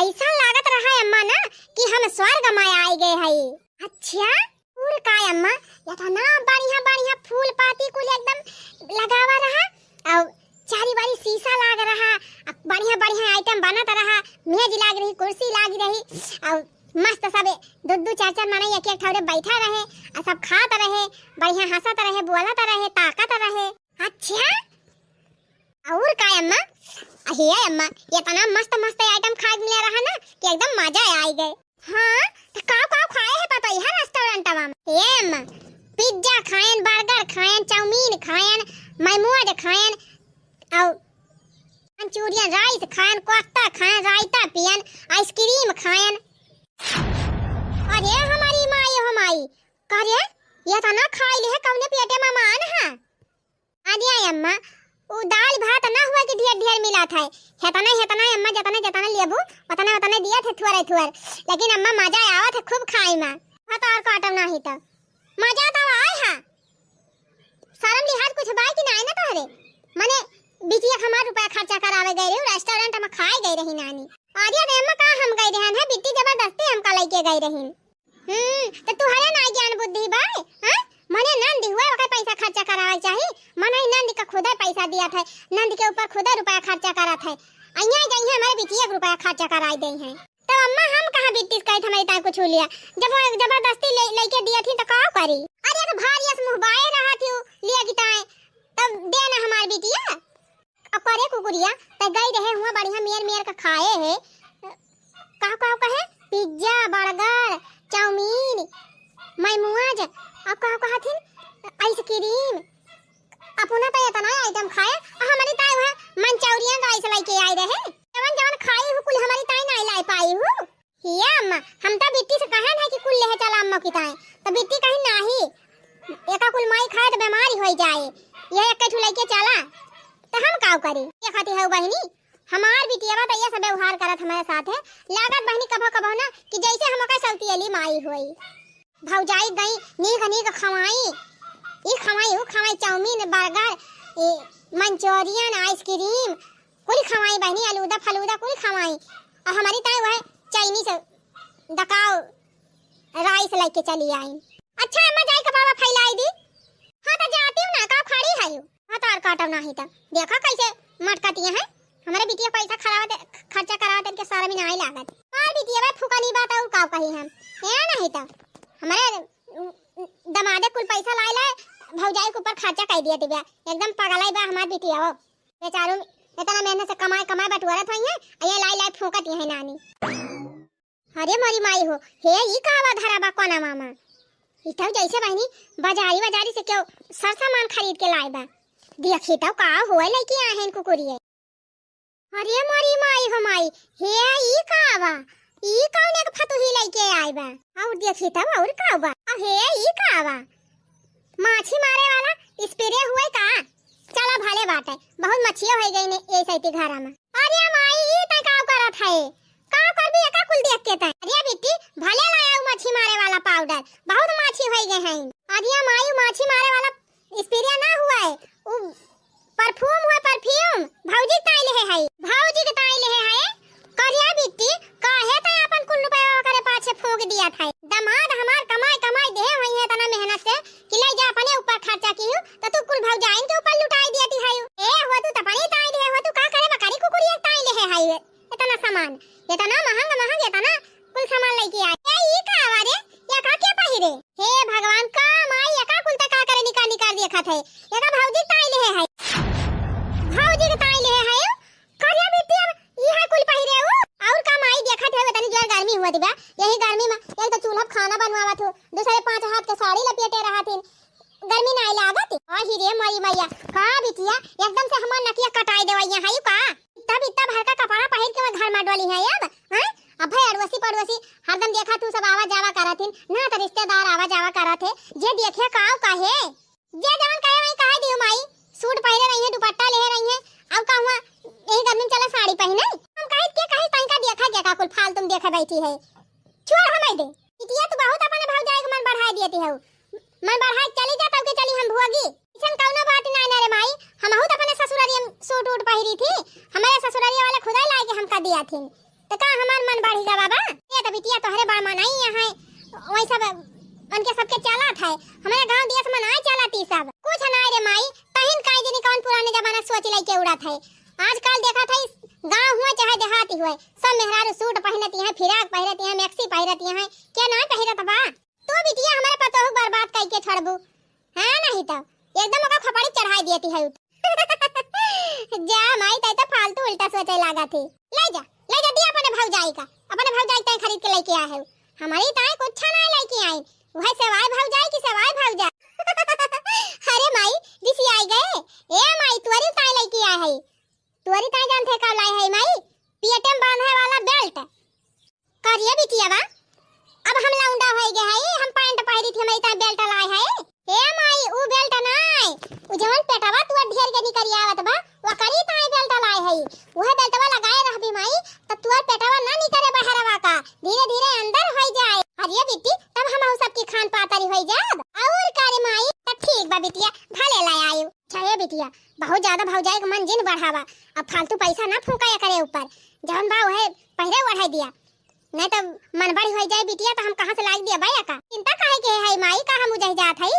ऐसा लागत रहा है अम्मा ना कि हम स्वर्ग में आ गए हैं। अच्छा और का अम्मा इतना बढ़िया बढ़िया फूल पाती कुल एकदम लगावा रहा और चारी बारी शीशा लाग रहा बढ़िया बढ़िया आइटम बनत रहा मेज लाग रही कुर्सी लाग रही और मस्त सब दो दो चार चार माने एक एक ठौरे बैठा रहे और सब खात रहे बढ़िया हंसत रहे बोलत रहे ताकत रहे। अच्छा और का अम्मा? अहे अम्मा इतना मस्त मस्त आइटम खाए मिले रहा ना कि एकदम मजा आ गए। हां तो का खाए है पता है रेस्टोरेंट में? ए अम्मा पिज्जा खाएन बर्गर खाएन चाउमीन खाएन मोमोज खाएन और मंचूरियन राइस खाएन कोफ्ता खाएन रायता पियन आइसक्रीम खाएन। अरे हमारी माई हो माई करे ये तना खाई ले है कौने पेटे में मान है? अरे अम्मा वो दाल भात ना हुआ कि ढेर ढेर मिला था हेतना अम्मा जतना लेबू उतना उतना दिया थे थुअर लेकिन अम्मा मजा आवत है खूब खाई में। हां तो और काटम नहीं तो मजा तो आए है। शर्म लिहाज कुछ बाई कि नहीं ना तोहरे माने बिटिया हमार रुपया खर्चा करावे गए रे रेस्टोरेंट में खाए गई रही नानी। अरे अम्मा का हम गई रहन है बिट्टी जबरदस्ती हमका लेके गई रही। तो तुहरे ना ज्ञान बुद्धि बाई हां मने नंद हुआ ओके पैसा खर्चा करावे चाहिए मने नंद का खुदा पैसा दिया था नंद के ऊपर खुदा रुपया खर्चा करा था अइया गई है हमारे बिटिया के रुपया खर्चा कराई दे हैं। तो अम्मा हम कहां बिट्टी कही हमारी ताई को छू लिया जब वो जबरदस्ती लेके दिया थी तो का करी? अरे तो भारी से मुंह बाए रहा थी लिया की ताई तब देना हमारी बिटिया अब करे कुकुरिया त गई रहे हुआ बढ़िया मेर का खाए है का कहे पिज्जा बर्गर चाउमीन मोमोज अब कहा थी आइसक्रीम अपना तो इतना आइटम खाए और हमारी ताई वहां मंचूरियन राइस लेके आई रहे जवन खाई हो कुल हमारी ताई नहीं लाई पाई हो। हिया अम्मा हम तो बिट्टी से कहा ना कि कुल ले चला अम्मा की ताई तो बिट्टी कहीं नहीं एका कुल माई खाए तो बीमारी हो जाए ये एक ठुलाई के चला तो हम का करी? ये खाती है बहनी हमार बिटिया तो ये सब व्यवहार करत हमारे साथ है लागत बहनी कभो ना कि जैसे हम का सौती अली माई होई भौजाई गई नीक खवाई ये Khowai chowmein burger Manchurian ice cream कुल खवाई बहनी आलूदा फलूदा कुल खवाई और हमारी ताई वह चाइनीज दकाओ राइस लेके चली आई। अच्छा अम्मा जाई कबाबा फैलाई दी। हां तो जाती हूं ना का खड़ी है यू हां तो और काटो नहीं तो देखा कैसे मटकती है हमारे बिटिया पैसा खर्चा करावत के सारा भी नहीं लागत और बिटिया फुकनी बात और का कही हम ए नहीं तो हमारे दमादे कुल पैसा लाए भौजाई के ऊपर खर्चा कर दिया दिव्या एकदम पगलाई बा हमार बिटिया हो बेचारो इतना मेहनत से कमाए बटुआरा था ये लाई फूकत है नानी। अरे मारी माई हो हे ई कावा धरा बा कोना मामा इतो जैसे बहनी बाजारी से क्यों सर सामान खरीद के लाए बा देखी तो का होए लेके आए हैं कुकुरिए। अरे मारी माई हो माई हे ई कावा ई कौन एक फतुही लेके आए बा और देखी तो और का बा हे ई कावा माछी मारे वाला स्प्रे हुए का चला भले बाटे बहुत मच्छिया हो गई ने ए सैती घरा में। अरे माई ई त का करत है का करबी एका कुल देख के त। अरे बेटी भले लाया मच्छी मारे वाला पाउडर बहुत मच्छी हो गए हैं। अरे माई मच्छी मारे वाला स्प्रे ना हुआ है उ परफ्यूम हुआ परफ्यूम भौजी ताई ले है भौजी के ताई ले है। करिया बेटी काहे त अपन कुल रुपया करे पाछे फूंक दिया था। दामाद हमार कमाई कमाई दे होई है तना मेहनत से कि ले जा अपने ऊपर खर्चा कियो त तू कुल भौजाइन के ऊपर लुटाई देती है। ए हो तू त पानी ताई दे हो तू का करे बकरी कुकुरिया ताई ले है इतना सामान इतना महंगा इतना कुल सामान लेके आए। ए ई का आवारे या का के पहिरे हे भगवान का माई या का कुल त का करे निकाल देखत है या का भौजी ताई ले है भौजी के ताई ले है। करिया बेटी अब ई है कुल पहिरे हो और का माई देखत है तनी जो गर्मी हुआ दिबा यही गर्मी में एक तो चूल्हा खाना बनवावत हो दूसरे 5 हाथ के साड़ी लपेटे रहतिन गर्मी नहीं लागत। और ही रे मरी मैया का बिटिया एकदम से हमर नकिया कटाई देवैया है का तब इतना भर का कपड़ा पहिर के घर में डोली है अब हैं। अब भाई अड़ोसी पड़ोसी हरदम देखा तू सब आवा जावा करथिन ना त रिश्तेदार आवा जावा करत है जे देखे काव काहे जे जवन कहे वही कहे दियो माई सूट पहिरे रही है दुपट्टा ले रही है अब का हुआ यही गर्मी में चला साड़ी पहने हम कहे के कहे तंका देखा के का कुल फाल तुम देखे बैठी है छोड़ हमें दे इतिया तू बहुत अपने भौजाई के मन बढ़ा देती है मन बढ़ा चली जा तब के चली हम भुआगी इसन कौनो बात ना रे माई हम बहुत अपने ससुरारी सूट उट पहिरी थी हमारे ससुरारी वाले खुदा ला के हमका दिया थी तो का हमार मन बढ़ी जा बाबा ये तो बिटिया तोहरे बड़ मनाई है वही सब उनके सबके चला था हमारे गांव देश में नहीं चलाती सब कुछ ना रे माई तहिन काई दिन कौन पुराने जमाना सोच लाई के उड़ा था। आजकल देखा था गांव हुआ चाहे देहाती हुए सब मेहरारू सूट पहनती हैं फिराक पहनती हैं मैक्सी पहनती हैं क्या ना पहनत बा तो बिटिया हमारे पतोह बर्बाद कई के छोड़बू हां नहीं तो एकदम ओका खपड़ी चढ़ाई देती है जा माई तई तो फालतू उल्टा सोचे लागा थी ले जा दिया अपने भौजाई का अपने भौजाई तई खरीद के लेके आया है हमारी ताई कुछ ना लेके आई वह सेवाई भौजाई की सेवाई भौजा अरे माई दिसी आई गए ए माई तुअरी ताई लेके आया है तुअरी ताई जानते का लाई है माई पीएटएम बांधने वाला बेल्ट करिए बिटिया बा अब हम लौंडा हो गए है हम पैंट पहिरी थी हमारी ताई बेल्ट लाई है ए माई ऊ बेल्ट नाई ऊ जवन पेटवा तू ढेर के निकरी आवत बा वो करी ताई बेल्ट लाई है वह बेल्टवा लगाए रहबी माई त तुअर पेटवा ना निकरे बहरवा का धीरे धीरे अंदर हो जाए। अरे बेटी तब हम सबकी खान पातरी हो जाब और करे माई त ठीक बा बिटिया भले लाई आयु चाहे बिटिया बहुत ज्यादा भौजाई के मन जिन बढ़ावा अब फालतू पैसा ना फूंकाया करे ऊपर जवन बा वह पहले बढ़ाई दिया नहीं तो मन बड़ी हो जाए बिटिया तो हम कहां से लाई दिया भैया का चिंता काहे के है माई का हम उजह जात है।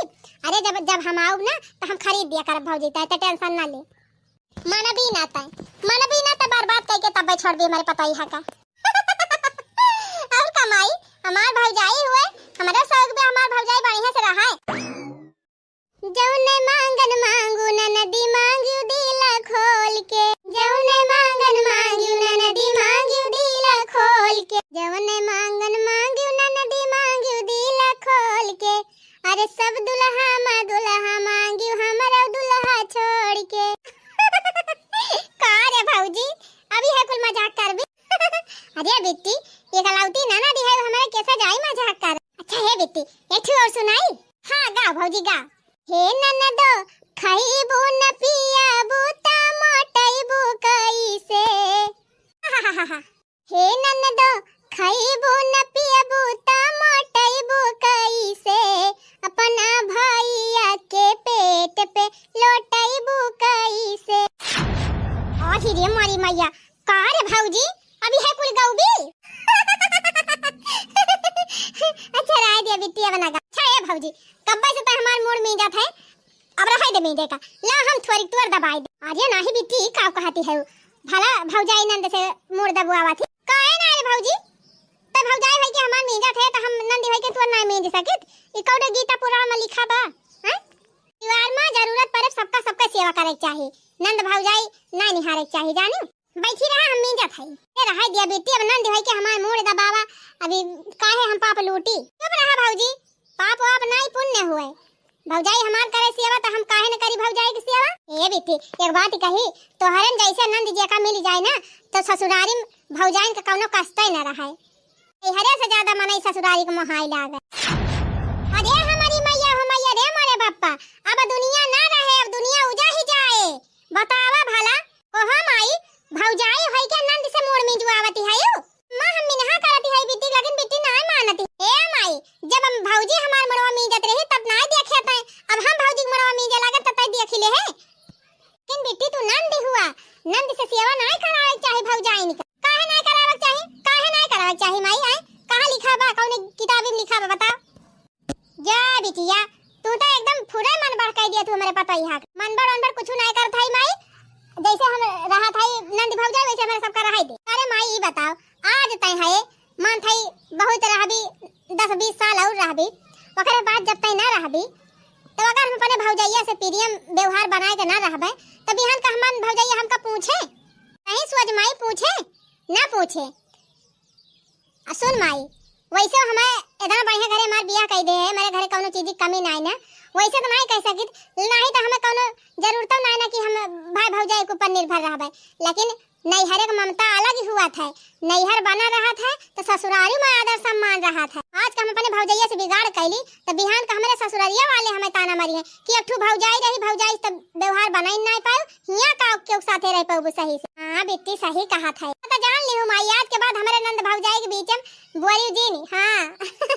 अरे जब हम आऊ ना तो हम खरीद दिया करब भौजी त टेंशन ना ले मन भी ना त बर्बाद करके तब छोड़ दे हमारे पता ही है का और कमाई हमार भौजाई हुए हमारा शौक भी हमार भौजाई बढ़िया से रहा है जौने मांगन मांगू ननदी मांगू दिला खोल के जौने मांगन मांगू ननदी मांगू दिला खोल के जौने मांगन मांगू ननदी मांगू दिला खोल के अरे सब दुल्हा मांगू हमरा दुल्हा छोड़ के का रे भौजी अभी है कुल मजाक कर भी अरे बिट्टी ये गलाउती नाना दी है हमारे कैसे जाई मजाक कर। अच्छा है बिट्टी एक और सुनाई हां गा भौजी गा हे ननदो खाइबू न पियाबू ता मोटाइबू कैसे हे ननदो खाइबू न पियाबू ता मोटाइबू कैसे अपना भैया के पेट पे लोटाइबू कैसे। आही रे मारी मैया का रे भौजी अभी है कुल गौबी अच्छा राय दिया बिटिया बना गा। अच्छा है भौजी कब्बे से तो हमार मूड में जात है अब रखाई दे में का ला हम थोड़ी तुअर दबाई दे अरे नाही बिटी का कहती है भला भौजाई नंद से मूड दबवावा थी काहे ना रे भौजी त भौजाई है कि हमार में जात है तो हम नंदी है के तुअर ना में दे सकित ई कौड़े गीता पुराण में लिखा बा हैं परिवार में जरूरत पड़े सबका सेवा करे चाहिए नंद भौजाई ना निहारे चाहिए जानी बैठी रहा हम में जात है ए रहा दिया बेटी अब नंद है कि हमार मूड दबावा अभी काहे हम पाप लूटी चुप रहा भौजी पाप आप नहीं पुण्य हुए भौजाई हमार करे सेवा तो हम काहे न करी भौजाई की सेवा। ए बेटी एक बात कही तोहरन जैसे नंद जी का मिल जाए ना तो ससुरारी भौजाई का कोनो कष्ट न रहा है हरे से ज्यादा मनई ससुरारी को मोहाई लागे। अरे हमारी मैया हो मैया रे मोरे बाप्पा अब दुनिया ना रहे अब दुनिया उजा ही जाए बतावा भला ओहा माई भौजाई होई के नंद से मोड़ में जुआवती है यू मां हम मिनहा करती है बिट्टी लेकिन बिट्टी ना मानती ए माई जब हम भौजी हमार मड़वा में जत रही तब ना देखे थे अब हम भौजी के मड़वा में जे लागे तब देख ले है लेकिन बिट्टी तू नंद हुआ नंद से सेवा ना करावे चाहे भौजाई ने काहे ना करावे चाहे माई है कहां लिखा बा कौन किताब में लिखा बा बताओ जा बिटिया तू तो एकदम पूरा मन बढ़ कर दिया तू हमारे पता यहाँ मन बढ़ कुछ नहीं कर थाई माई जैसे हम रहा था नंद भौजाई वैसे हमारे सबका रहा दे अरे माई ये बताओ आज तय है मन थाई बहुत रहबी 10-20 साल और रहबी ओकरे बाद जब तय ना रहबी तो अगर हम अपने भौजाइया से प्रियम व्यवहार बनाए के ना रहबे तब यहाँ का हम भौजाइया हमका पूछे कहीं सोच माई पूछे ना पूछे सुन माई वैसे हमें इतना बढ़िया घरे हमार बियाह कह दे है मेरे घरे कोनो चीज की कमी नहीं ना वैसे तो नहीं कह सकित नहीं तो हमें कोनो जरूरत नहीं ना कि हम भाई भौजाई के ऊपर निर्भर रहबे लेकिन नैहर का ममता अलग ही हुआ था नैहर बना रहा था तो ससुराली में आदर सम्मान रहा था आज का हम अपने भौजाइया से बिगाड़ कैली तो बिहान का हमारे ससुरालिया वाले हमें ताना मारी है कि एक ठू भौजाई रही भौजाई तब व्यवहार बना ही नहीं पाओ हिया का के साथे रह पाओ सही से हां बेटी सही कहा था तो जान ली हूं माई आज के बाद हमारे नंद भौजाई के बीच में बोली जी नहीं हां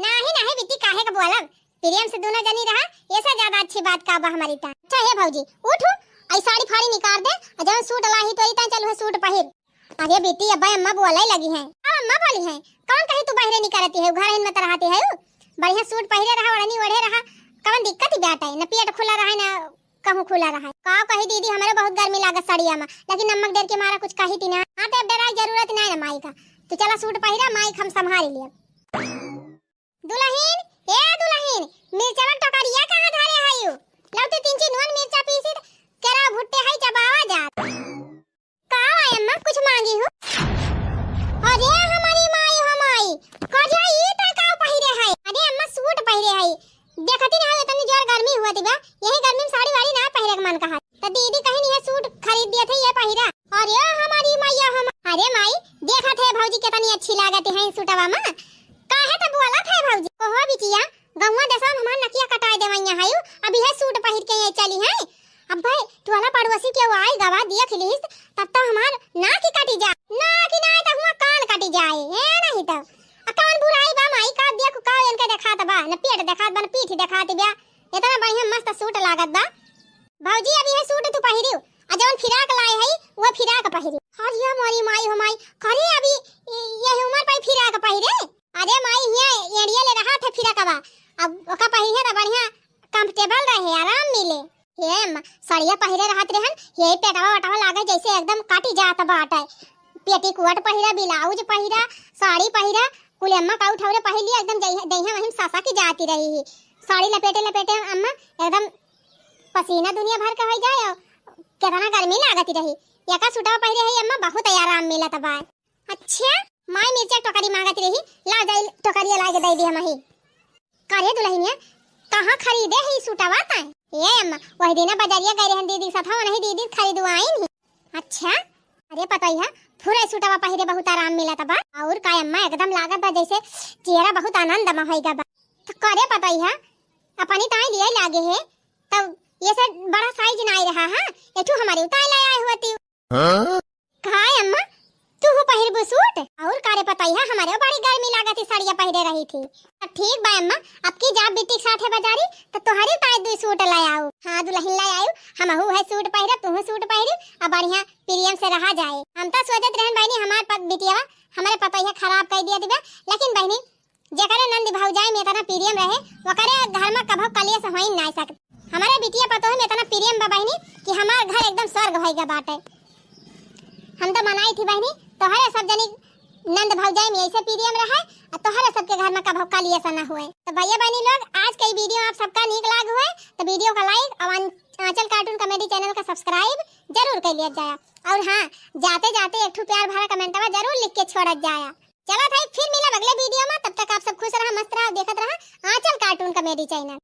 नहीं बेटी काहे का बोलब प्रेम से दोनों जनी रहा ऐसा ज्यादा अच्छी बात का बा हमारी ता अच्छा है भौजी उठो आई साड़ी फाड़ी निकाल दे और जब सूट लाही तो इतना चलो है सूट पहिर अरे बेटी अब अम्मा बोले लगी है अम्मा बोली है कौन कहीं तू बाहर निकलती है घर में तो रहती है बढ़िया सूट पहिरे रहा ओढ़नी ओढ़े रहा कौन दिक्कत ही बेटा है न पेट खुला रहा ना कहूं खुला रहा का कही दीदी हमारे बहुत गर्मी लागत साड़िया में लेकिन नमक देर के मारा कुछ कही थी ना हां तो डराई जरूरत नहीं ना माई का तू चला सूट पहिरा माई हम संभाल लिए दुल्हन ए दुल्हन मिर्चा टोकरिया कहां धारे है यू लव तो 3 नून मिर्चा पीसी केरा भुट्टे है चबावा जात का अम्मा कुछ मांगी हो अरे हमारी माई कजा ई त का पहिरे है अरे अम्मा सूट पहिरे है देखती नहीं इतनी जोर गर्मी हुआ थी बा यही गर्मी में साड़ी वाड़ी ना पहिरे के मन कहा तो दीदी कहीं नहीं है सूट खरीद दिए थे ये पहिरा अरे हमारी मैया हम अरे माई देखा थे भौजी कितनी अच्छी लागत है सूटवा में काहे त बोला थे भौजी ओहो बिटिया गौवा देशा में हमार नकिया कटाए देवैया है अभी है सूट पहिर के ये चली है अब भाई तू वाला पड़ोसी के आई गवा दिया खिलीस तब तक हमार नाक ही काटी जा नाक ही नहीं तो हुआ कान काटी जाए है नहीं तो कौन बुराई बा माई का देखो का इनके दिखात बा न पेट दिखात बा न पीठ दिखात बा इतना बढ़िया मस्त सूट लागत बा भौजी अभी है सूट तू पहिरियो आ जवन फिराक लाए है वो फिराक पहिरी हरिया मोरी माई हो माई करे अभी ये उम्र पे फिराक पहिरे अरे माई हिया एड़िया ले रहा था फिराकवा अब ओका पहिरे त बढ़िया कंफर्टेबल रहे आराम मिले ये साड़िया पहिरे रहत रहन ये पेटवा वटवा लागे जैसे एकदम काटी जात बाटे पेटीकोट पहिरा ब्लाउज पहिरा साड़ी पहिरा कुल अम्मा का उठौरे पहिली एकदम दहिया वहीं सासा की जाती रही साड़ी लपेटे अम्मा एकदम पसीना दुनिया भर का हो जाए कितना गर्मी लागती रही एका सूटवा पहिरे है अम्मा बहुत आराम मिलत बा अच्छा माई मिर्चा टोकरी मांगती रही ला जाई टोकरी ला के दे दी हमही करे दुल्हनिया कहां खरीदे है सूटवा ता ये अम्मा वही दिन बाजारिया गए रहन दीदी साथ नहीं दीदी खरीदवाई नहीं अच्छा अरे पता ही है पूरा सूटवा पहिरे बहुत आराम मिला था बा और का अम्मा एकदम लागत बा जैसे चेहरा बहुत आनंद में होएगा बा तो करे पता ही है अपनी ताई लिए लागे है तब ये सब बड़ा साइज नहीं रहा है एठू हमारे उताई लाया होती काय अम्मा तू हो पहिरबो सूट और कारे पता ही है हमारे बड़ी गर्मी लागत साड़ियां पहिरे रही थी तो ठीक बा अम्मा अब की जाब बेटी साथे बाजारी तो तुम्हारी ताई दो सूट ले आओ हां दुल्हन ले आयो हमहू है सूट पहिरे तू सूट पहिरे अब बढ़िया प्रियम से रहा जाए हम तो सोचत रहन बहनी हमार पत बिटिया हमारे पता ही खराब कर दिया दिबा लेकिन बहनी जेकरे नंद भौजाई में इतना प्रियम रहे ओकरे घर में कभो कलिए से होई नहीं सकत हमारे बिटिया पतो है में इतना प्रियम बा बहनी कि हमार घर एकदम स्वर्ग होएगा बाटे हम तो मनाई थी बहनी तोहरे सब जनी नंद भौजाई में ऐसे प्रियम रहा और तोहरे सबके घर में कभो कलिए से ना हुए तो भैया बहनी लोग आज का वीडियो आप सबका नीक लाग हुए तो वीडियो का लाइक और आंचल कार्टून कॉमेडी चैनल का सब्सक्राइब जरूर कर लिया जाए और हाँ जाते जाते एक प्यार भरा कमेंटवा जरूर लिख के छोड़ जाया चलो भाई फिर मिला अगले वीडियो में तब तक आप सब खुश रहा मस्त रहा देखत रहा आंचल कार्टून कॉमेडी चैनल।